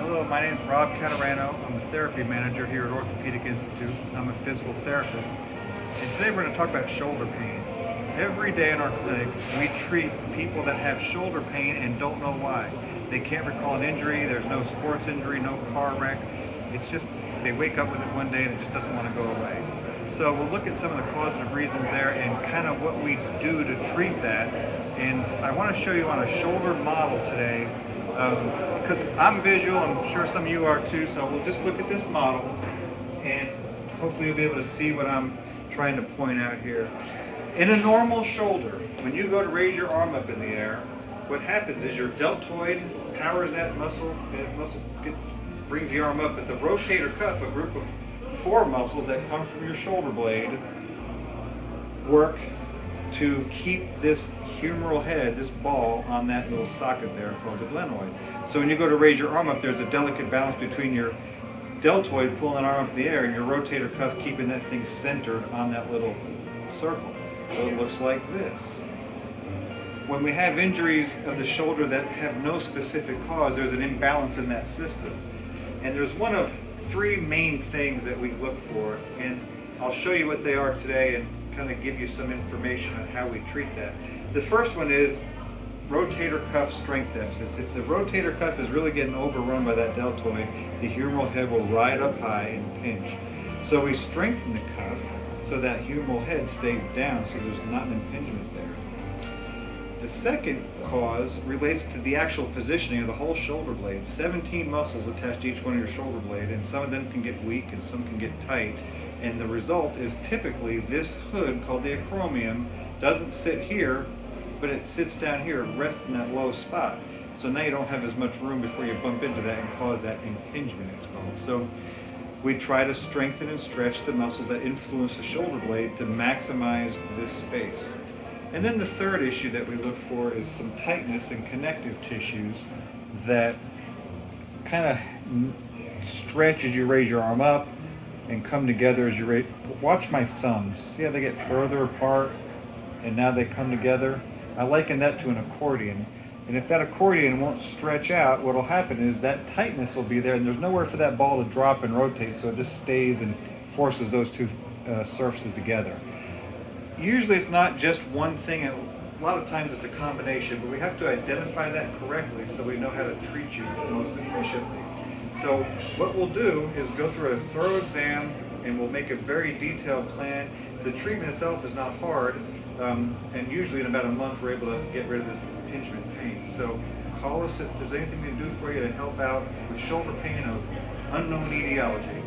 Hello, my name is Rob Caturano. I'm the therapy manager here at Orthopaedic Institute. I'm a physical therapist. And today we're going to talk about shoulder pain. Every day in our clinic, we treat people that have shoulder pain and don't know why. They can't recall an injury, there's no sports injury, no car wreck. It's just they wake up with it one day and it just doesn't want to go away. So we'll look at some of the causative reasons there and kind of what we do to treat that. And I want to show you on a shoulder model today, because I'm visual, I'm sure some of you are too, so we'll just look at this model and hopefully you'll be able to see what I'm trying to point out here. In a normal shoulder, when you go to raise your arm up in the air, what happens is your deltoid powers that muscle, brings the arm up, but the rotator cuff, a group of 4 muscles that come from your shoulder blade, work to keep this humeral head, this ball, on that little socket there called the glenoid. So when you go to raise your arm up, there's a delicate balance between your deltoid pulling that arm up in the air and your rotator cuff keeping that thing centered on that little circle. So it looks like this. When we have injuries of the shoulder that have no specific cause, there's an imbalance in that system. And there's one of 3 main things that we look for, and I'll show you what they are today and kind of give you some information on how we treat that. The first one is rotator cuff strength deficits. If the rotator cuff is really getting overrun by that deltoid, the humeral head will ride up high and pinch. So we strengthen the cuff so that humeral head stays down so there's not an impingement there. The second cause relates to the actual positioning of the whole shoulder blade. 17 muscles attached to each one of your shoulder blade, and some of them can get weak and some can get tight. And the result is typically this hood called the acromion doesn't sit here, but it sits down here, rests in that low spot. So now you don't have as much room before you bump into that and cause that impingement, it's called. So we try to strengthen and stretch the muscles that influence the shoulder blade to maximize this space. And then the third issue that we look for is some tightness in connective tissues that kind of stretch as you raise your arm up and come together as you raise. Watch my thumbs. See how they get further apart and now they come together? I liken that to an accordion. And if that accordion won't stretch out, what will happen is that tightness will be there and there's nowhere for that ball to drop and rotate, so it just stays and forces those two surfaces together. Usually it's not just one thing, a lot of times it's a combination, but we have to identify that correctly so we know how to treat you most efficiently. So what we'll do is go through a thorough exam and we'll make a very detailed plan. The treatment itself is not hard, and usually in about a month we're able to get rid of this impingement pain. So call us if there's anything we can do for you to help out with shoulder pain of unknown etiology.